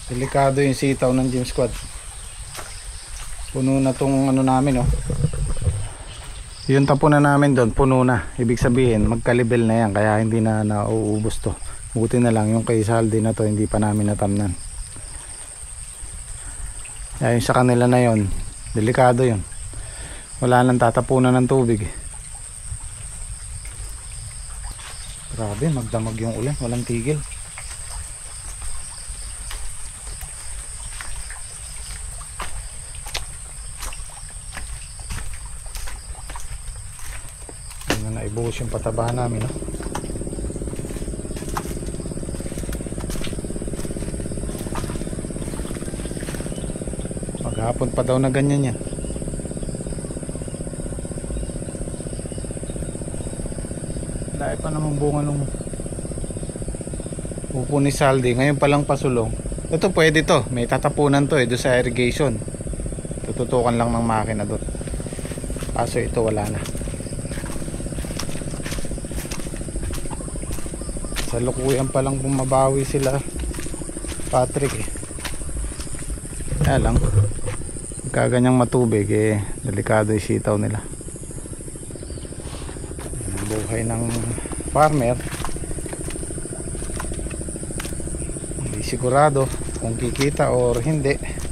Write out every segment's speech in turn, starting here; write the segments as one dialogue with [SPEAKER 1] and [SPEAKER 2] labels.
[SPEAKER 1] Delikado yung sitaw ng gym squad. Puno na tong ano namin, oh. Yung tapunan namin doon, puno na. Ibig sabihin, magkalibel na yan. Kaya hindi na nauubos to. Buti na lang yung kay Saldi na to, hindi pa namin natamnan. Kaya yung sa kanila na yon, delikado yun. Wala nang tatapunan ng tubig. Grabe, magdamag yung ulan. Walang tigil. Naibuhos yung pataba namin, no? Maghapon pa daw na ganyan yan. Dahil pa namang bunga nung upo ni Saldi. Ngayon palang pasulong. Ito pwede to, may tatapunan to doon sa irrigation. Tututukan lang ng makina doon. Kaso ito wala na. Sa lukuyan palang bumabawi sila Patrick eh. Kaya lang kaganyang matubig eh, delikado yung sitaw nila. Ang buhay ng farmer, hindi sigurado kung kikita or hindi.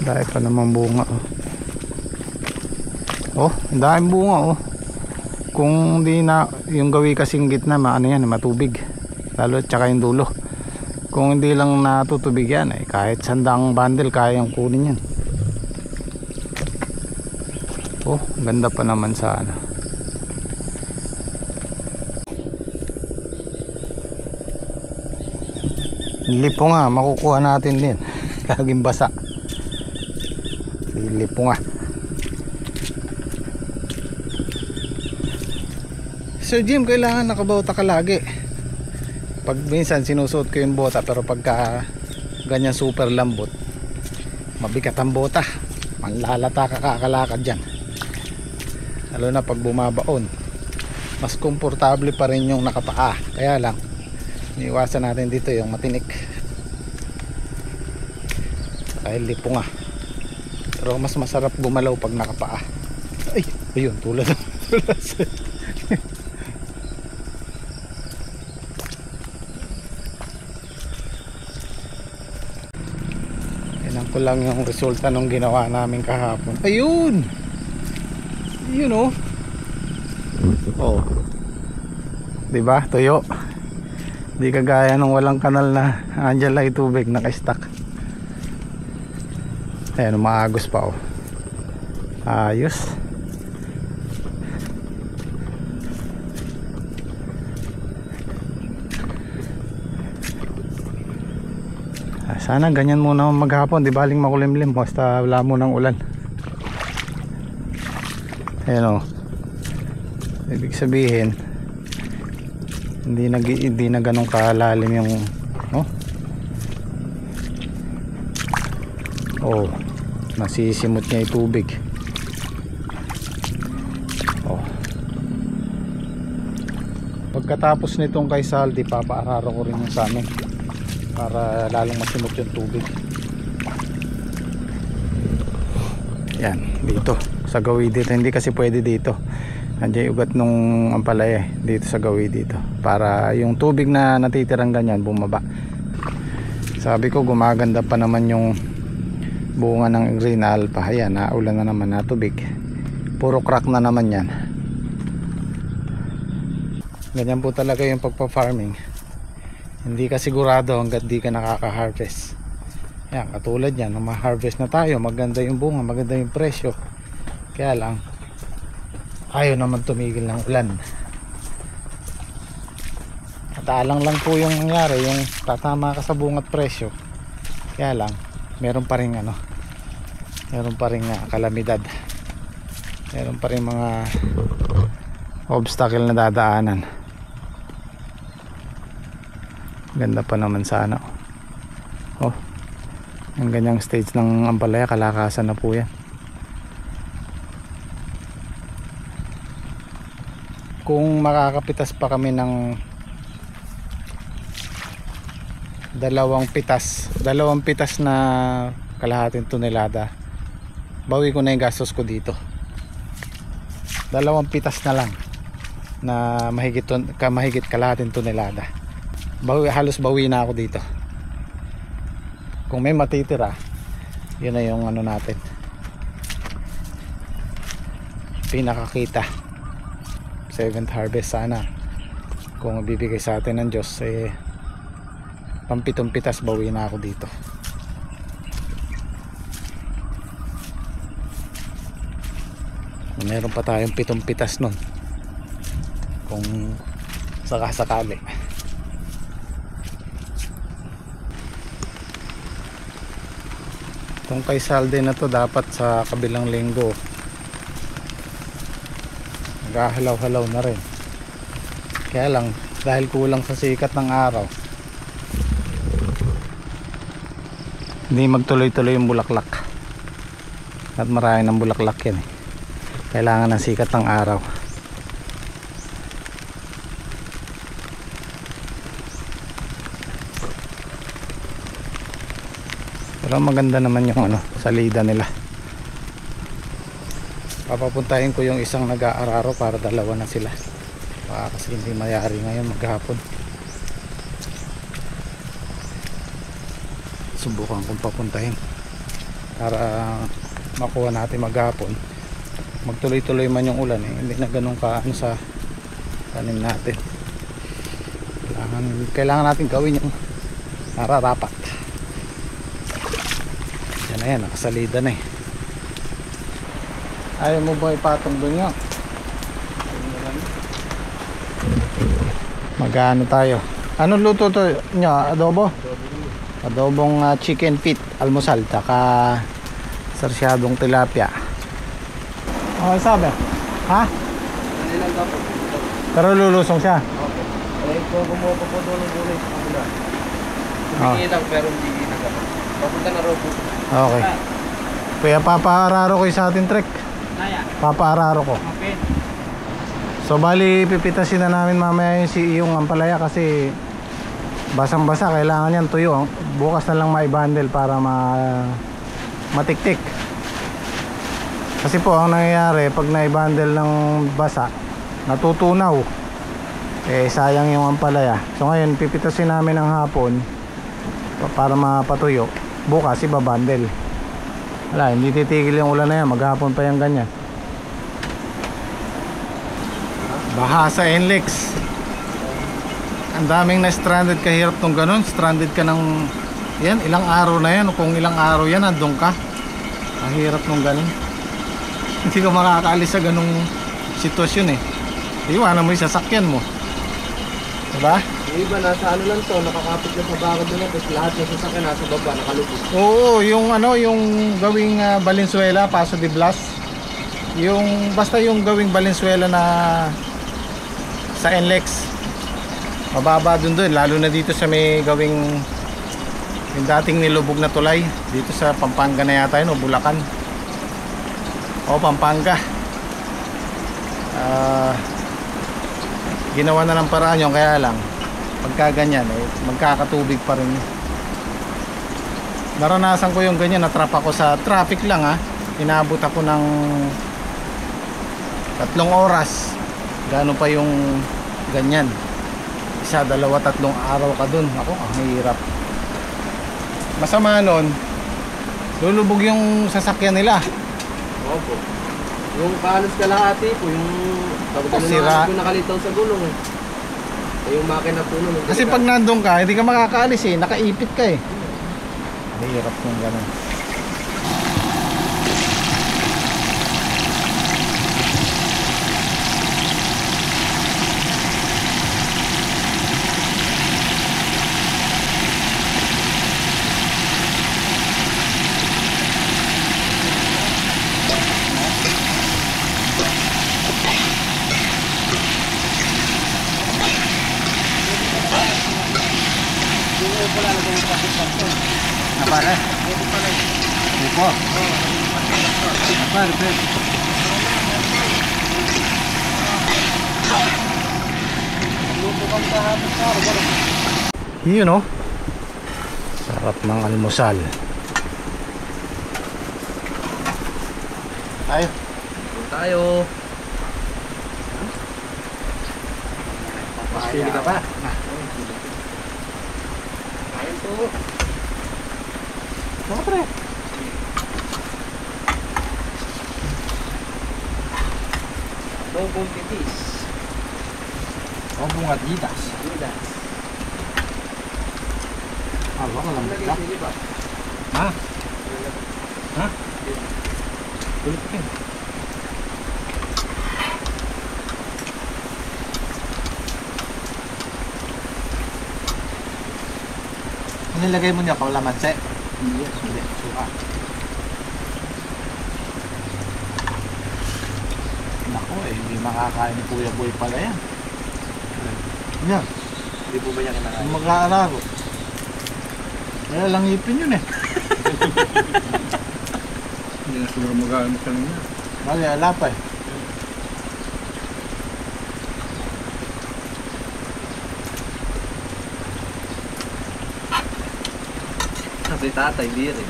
[SPEAKER 1] Dahil pa naman bunga, oh. Oh, dahil bunga, oh. Kung di na yung gawi kasing gitna, ano yan, matubig. Lalo tsaka yung dulo. Kung hindi lang natutubig yan, eh, kahit sandang bundle kayang kunin yan. Oh, ganda pa naman sa ano. Lipo nga, makukuha natin din. Laging basa. Lipo nga. Sir Jim, kailangan nakabota ka lagi. Pag minsan sinusuot ko yung bota, pero pagka ganyan super lambot, mabigat ang bota, manlalata ka kakalakad dyan. Lalo na pag bumabaon, mas komportable pa rin yung nakapaa. Kaya lang iniwasan natin dito yung matinik. Dahil lipo nga. Pero mas masarap gumalaw pag nakapaa. Ay, ayun, tulad. Yan ko lang yung resulta nung ginawa namin kahapon. Ayun! Ayun, oh. Oh. Diba? Tuyo. Di kagaya nung walang kanal na andyan lang yung tubig, naka-stack. Ayan, umaagos pa, oh. Ayos. Sana ganyan muna maghapon, di baling makulimlim, basta wala mo ng ulan. Ayan, oh. Ibig sabihin hindi na ganun kalalim yung oh, nasisimot niya yung tubig. Oh. Pagkatapos nitong kay Saldi, papaararo ko rin yung sa amin para lalong masimot yung tubig. Yan, dito sa gawid dito, hindi kasi pwede dito. Nandiyan ugat nung ampalaya dito sa gawid dito, para yung tubig na natitirang ganyan bumaba. Sabi ko gumaganda pa naman yung bunga ng green alpha. Ayan, naulan na naman na tubig, puro crack na naman yan. Ganyan po talaga yung pagpa-farming, hindi ka sigurado hanggat di ka nakaka-harvest. Yan, katulad yan, ma-harvest na tayo, maganda yung bunga, maganda yung presyo. Kaya lang ayaw naman tumigil ng ulan. At alang lang po yung nangyari, yung tatama ka sa bunga at presyo. Kaya lang meron pa rin meron pa rin kalamidad, meron pa rin mga obstacle na dadaanan. Ganda pa naman sana. Oh, yung ganyang stage ng ampalaya, kalakasan na po yan. Kung makakapitas pa kami ng dalawang pitas na kalahating tonelada, bawi ko na yung gastos ko dito. Dalawang pitas na lang na mahigit kalahating tonelada, halos bawi na ako dito. Kung may matitira, yun na yung ano natin, pinakakita. 7th harvest sana. Kung bibigay sa atin ng Diyos, pampitong pitas bawi na ako dito. Meron pa tayong 7 pitas nun kung sakasakali. Itong kay Salde na to dapat sa kabilang linggo naghahalaw-halaw na rin, kaya lang dahil kulang sa sikat ng araw, hindi magtuloy-tuloy yung bulaklak. At marami ng bulaklak yan kailangan ng sikat ng araw. Pero maganda naman yung salida nila. Papapuntahin ko yung isang nag-aararo para dalawa na sila. Baka kasi hindi mayari ngayon maghapon. Subukan kong papuntahin para makuha natin maghapon. Magtuloy-tuloy man yung ulan hindi na ganun kaano sa tanim natin. Kailangan natin gawin yung nararapat. Yan na yan, nakasalida na Ayaw mo ba ipatong doon yun? Magano tayo? Anong luto to nyo? Adobo? Adobong chicken feet almusal taka sarsyadong tilapia. Okay, sabi? Ha? Pero lulusong siya?
[SPEAKER 2] Okay. Kung kumuha po doon ng gulay sa kabila. Humingi lang pero hindi nagano. Papunta na raw po.
[SPEAKER 1] Okay. Kaya papaararo ko sa ating trek. Papaararo ko.
[SPEAKER 2] Okay.
[SPEAKER 1] So bali pipitasin na namin mamaya yung ampalaya kasi basang basa, kailangan yan tuyo. Bukas na lang maibundle para matiktik. Kasi po ang nangyayari pag naibundle ng basa, natutunaw, sayang yung ampalaya. So ngayon pipitasin namin ng hapon para mapatuyo. Bukas ibabundle. Wala, hindi titigil yung ulan na yan, maghapon pa yung ganyan. Baha sa NLEX. Ang daming na stranded, kahirap tong ganun. Stranded ka ng yan, ilang araw na yan. Kung ilang araw yan, andun ka. Mahirap nung ganun. Hindi ka makakaalis sa ganung sitwasyon Iwanan mo yung sasakyan mo, diba?
[SPEAKER 2] Yung iba nasa ano lang to, nakakapit na sa bakod nila, tapos lahat ng sasakyan nasa baba, nakalubog.
[SPEAKER 1] Oo, yung gawing Valenzuela, Paso de Blas. Yung basta yung gawing Valenzuela na sa NLEX, mababa dun, lalo na dito sa may gawing yung dating nilubog na tulay dito sa Pampanga na yata yun, o Bulacan o Pampanga. Ginawa na ng paraan yun, kaya lang pagka ganyan magkakatubig pa rin. Naranasan ko yung ganyan, natrap ako sa traffic lang inabot ako ng 3 oras. Gano pa yung ganyan, 1, 2, 3 araw ka dun. Ako, ang hirap. Masama nun, lulubog yung sasakyan nila.
[SPEAKER 2] Opo. Yung kahalos kalahati po, yung
[SPEAKER 1] sira.
[SPEAKER 2] Yung nakalitaw sa gulong yung makina po nun.
[SPEAKER 1] Kasi pag nandun ka, hindi ka makakaalis nakaipit ka Hirap kung gano'n. Napare? Upo. Napare, pwede. Yun, oh. Sarap ng almusal. Tayo.
[SPEAKER 2] Tayo. Mas pili ka pa? Kain po.
[SPEAKER 1] Mga pre.
[SPEAKER 2] Bobong titis.
[SPEAKER 1] Bobong Adidas. Wala ka lang ba? Ha? Ha? Kulit ka. Nilagay mo niya kalamansi? Yes. Hindi. Suka. Nako hindi makakain ni Kuya Boy pala yan. Yan.
[SPEAKER 2] Hindi po ba niya kinakain?
[SPEAKER 1] Mag-aalaro. Kaya lang ipin yun eh.
[SPEAKER 3] Hindi na siguro mag-aalam sa niya.
[SPEAKER 1] Mali, ala pa eh.
[SPEAKER 2] Kasi tatay, di rin.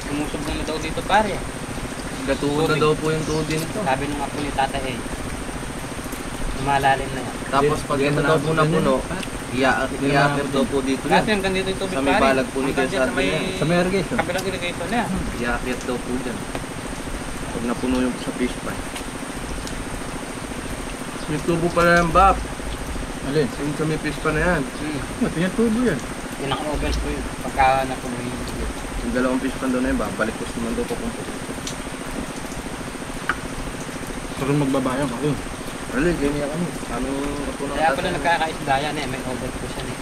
[SPEAKER 4] Sumusog na daw dito pare.
[SPEAKER 2] Gatuho na daw po yung tuhod din ito.
[SPEAKER 4] Sabi nung apo ni Tata eh. Lumalalim na yan.
[SPEAKER 2] Tapos pag ito daw po na puno, i-apir daw po dito
[SPEAKER 4] Dati
[SPEAKER 2] yan.
[SPEAKER 4] hanggang dito yung tubig
[SPEAKER 2] Sa may
[SPEAKER 4] pare.
[SPEAKER 2] balag po ni
[SPEAKER 4] Hanggang dyan
[SPEAKER 2] Kuya Sardo
[SPEAKER 3] Sa may irrigation.
[SPEAKER 4] kabilang irrigation na yan.
[SPEAKER 2] I-apir daw po dyan. Pag napuno yung sa fish pan. May tubo pala ng bap.
[SPEAKER 3] Alin?
[SPEAKER 2] Yung sa may fish pan na yan.
[SPEAKER 3] Pinatubo yan.
[SPEAKER 4] Pinaka-overs po yun. Pagka napuno yung tubig.
[SPEAKER 2] Yung dalawang fish pan doon na yun, babalik ko naman daw po kung puno.
[SPEAKER 3] Pero magbabayang ako.
[SPEAKER 2] Alin, ganyan kami. Aming napuno ng
[SPEAKER 4] Kaya pala
[SPEAKER 2] tatay.
[SPEAKER 4] nagkakaisda yan eh. May overs po siya eh.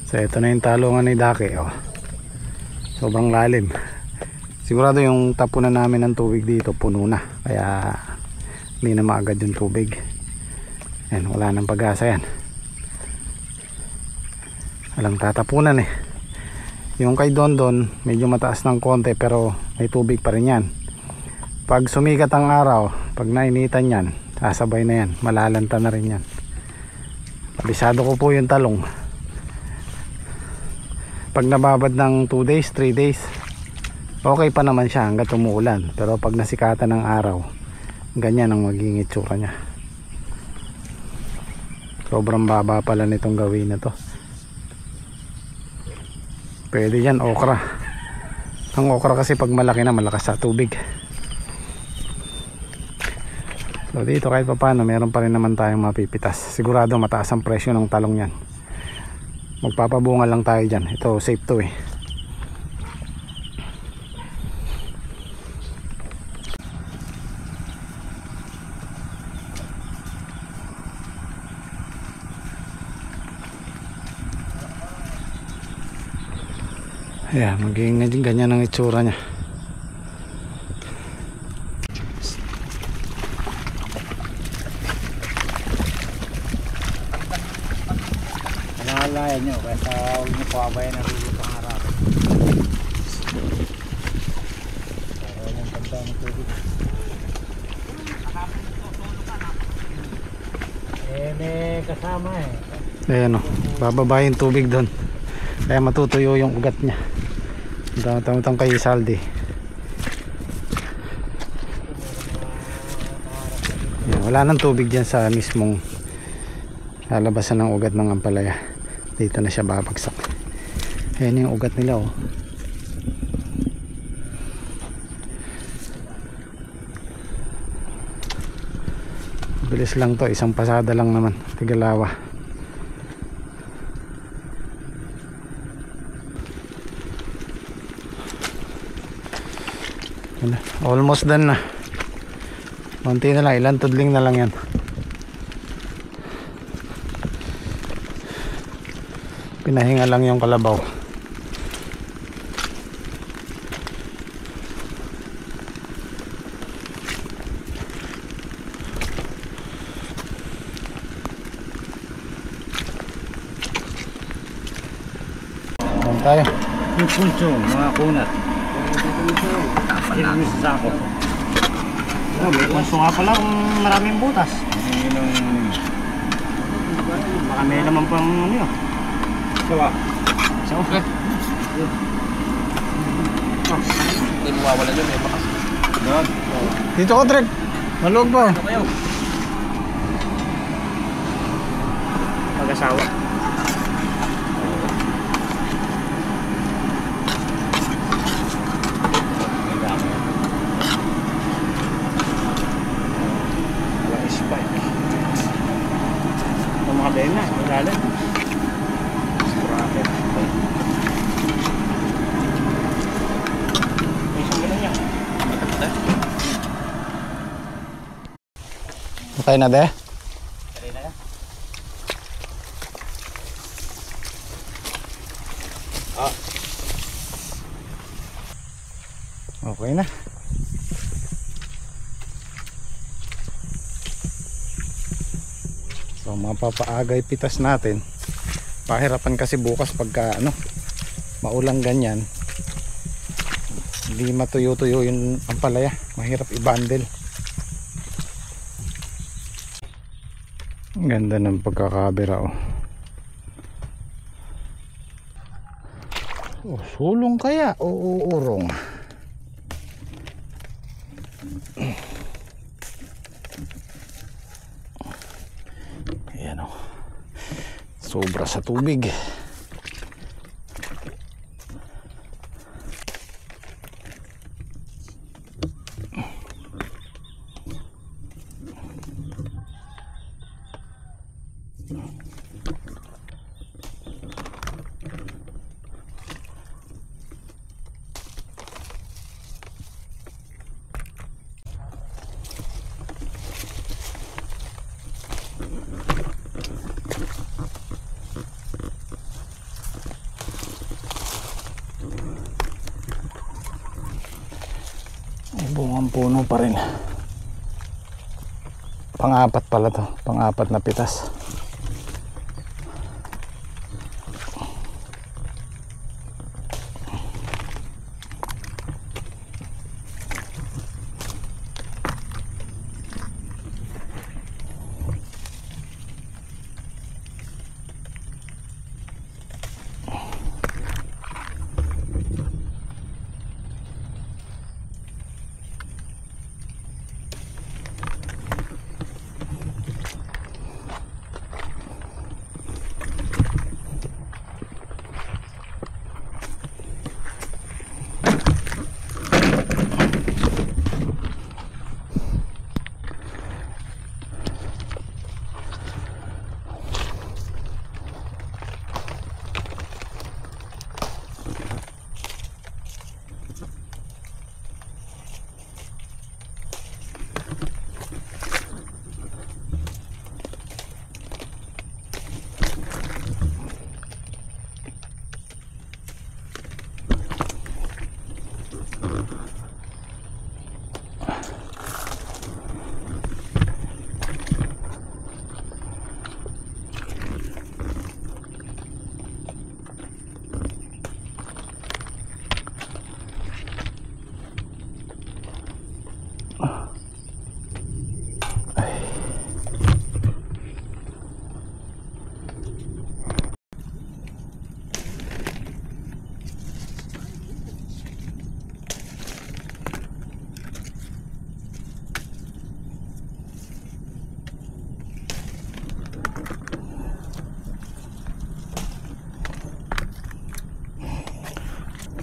[SPEAKER 1] So ito na yung talungan ni Dake, oh. Sobrang lalim. Sigurado yung tapunan namin ng tubig dito puno na. Kaya hindi na maagad yung tubig. Yan, wala nang pag-asa yan. Walang tatapunan eh. Yung kay Dondon medyo mataas ng konti pero may tubig pa rin yan. Pag sumikat ang araw, pag nainitan yan, sasabay na yan, malalanta na rin yan. Kabisado ko po yung talong. Pag nababad ng 2 days, 3 days, okay pa naman siya hanggat umuulan. Pero pag nasikatan ng araw, ganyan ang magiging itsura niya. Sobrang baba pala nitong gawin na to. Pwede yan okra. Ang okra kasi pag malaki na, malakas sa tubig. So dito kahit pa paano, meron pa rin naman tayong mapipitas. Sigurado mataas ang presyo ng talong yan. Magpapabunga lang tayo dyan. Ito safe to eh. Ayan, magiging ganyan ang itsura nya. Nalalayan nyo kaya huwag nyo pabaya na rulot ang araw. Ayan ang ganda ng tubig. May kasama eh. Ayan o, bababa yung tubig doon. Kaya matutuyo yung ugat nya. Tama-tama kay Saldi. Ayan, wala nang tubig dyan sa mismong lalabasan ng ugat ng ampalaya. Dito na siya babagsak. Ayan yung ugat nila oh. Bilis lang to, isang pasada lang naman. Tigalawa. Almost done na. Konti na lang, ilan tudling na lang yan. Pinahinga lang yung kalabaw. Ayan tayo.
[SPEAKER 4] Yung punso, mga kunat. Yung sa sako. May punso nga pala kung maraming butas. Baka may naman pang ano yun.
[SPEAKER 2] Sawa.
[SPEAKER 4] So, okay.
[SPEAKER 2] Hindi mawawala dyan eh. Bakas.
[SPEAKER 1] Dito ko, Trek. Malog ba?
[SPEAKER 2] Ano kayo?
[SPEAKER 4] Mag-asawa. Walang spike. Ito mga bem na, ilalim. Sprocket. May isang ganun yan.
[SPEAKER 1] Okay na, de?
[SPEAKER 4] Kanina na.
[SPEAKER 1] Okay na. So mapapaagay pitas natin. Pahirapan kasi bukas pagka maulang ganyan. Hindi matuyo-tuyo yung ampalaya. Mahirap i-bundle. Ang ganda ng pagkakabira oh. Oh, sulong kaya o uurong? Ayan oh. Sobra sa tubig. Bungang puno pa rin. Pang-apat pala to. Pang-apat na pitas.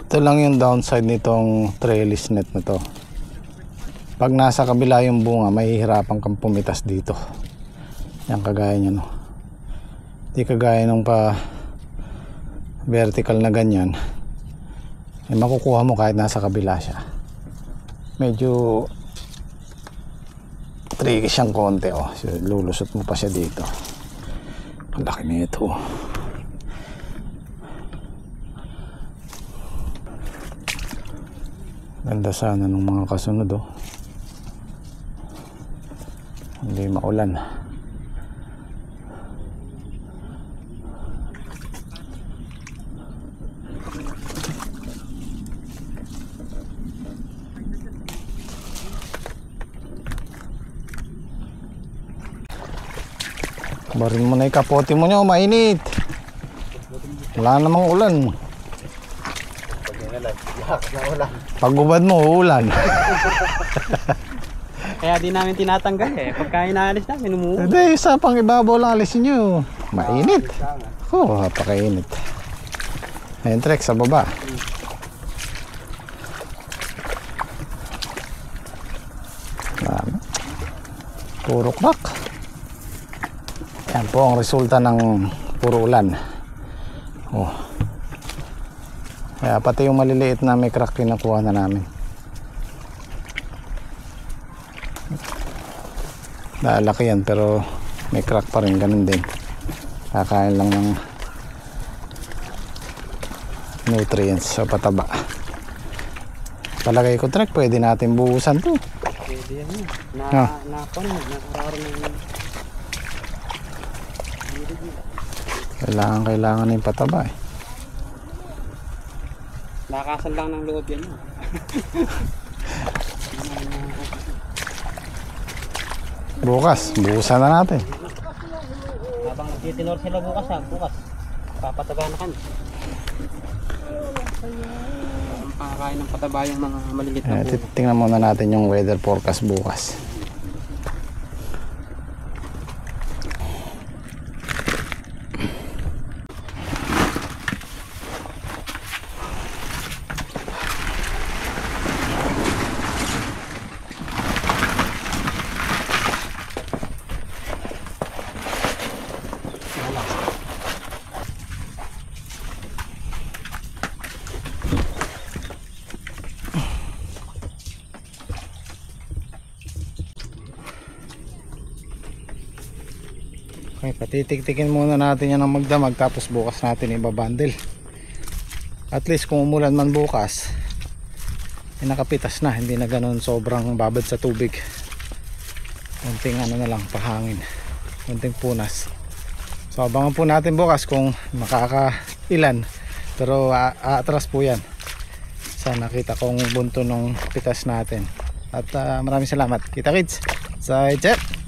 [SPEAKER 1] Ito lang yung downside nitong trellis net na to. Pag nasa kabila yung bunga, mahihirapan kang pumitas dito. Yan kagaya niya no. Di kagaya nung pa vertical na ganyan. Eh, makukuha mo kahit nasa kabila siya. Medyo tricky siyang konti oh. So, lulusot mo pa siya dito. Ang laki nito. Ganda sana ng mga kasunod oh. Hindi maulan. Barin mo na yung kapote mo nyo, mainit. Wala namang ulan. Pagubad mo, uulan.
[SPEAKER 4] Kaya di namin tinatanggal eh. Pagka inaalis namin, umuwi.
[SPEAKER 1] Hindi, isa pang ibabaw lang alisin nyo. Mainit. Oh, napakainit. Ayun, Trek, sa baba. Marami. Puro crack. Yan po ang resulta ng puro ulan. Oh. Kaya pati yung maliliit na may crack kinukuha na namin. Lalaki yan pero may crack pa rin, ganun din. Kakain lang ng nutrients sa pataba. Palagay ko, Trek, pwede natin buhusan to.
[SPEAKER 4] Pwede yan yun.
[SPEAKER 1] Ah. Kailangan na yung pataba eh.
[SPEAKER 4] Lakasan lang ng loob yan.
[SPEAKER 1] Bukas, buhusan na natin.
[SPEAKER 4] Habang nagtitinor sila bukas bukas. Papataba na kami. Ang pakakain ng pataba yung mga maliliit na puno.
[SPEAKER 1] Tingnan muna natin yung weather forecast bukas. Okay, patitik-tikin muna natin yan ng magdamag tapos bukas natin ibabandel. At least kung umulan man bukas, nakapitas na, hindi na ganun sobrang babad sa tubig. Kunting ano na lang, pahangin, kunting punas. So abangan po natin bukas kung makakailan, pero aatras po yan sa nakita kong bunto ng pitas natin. At maraming salamat, kita kids sa chat.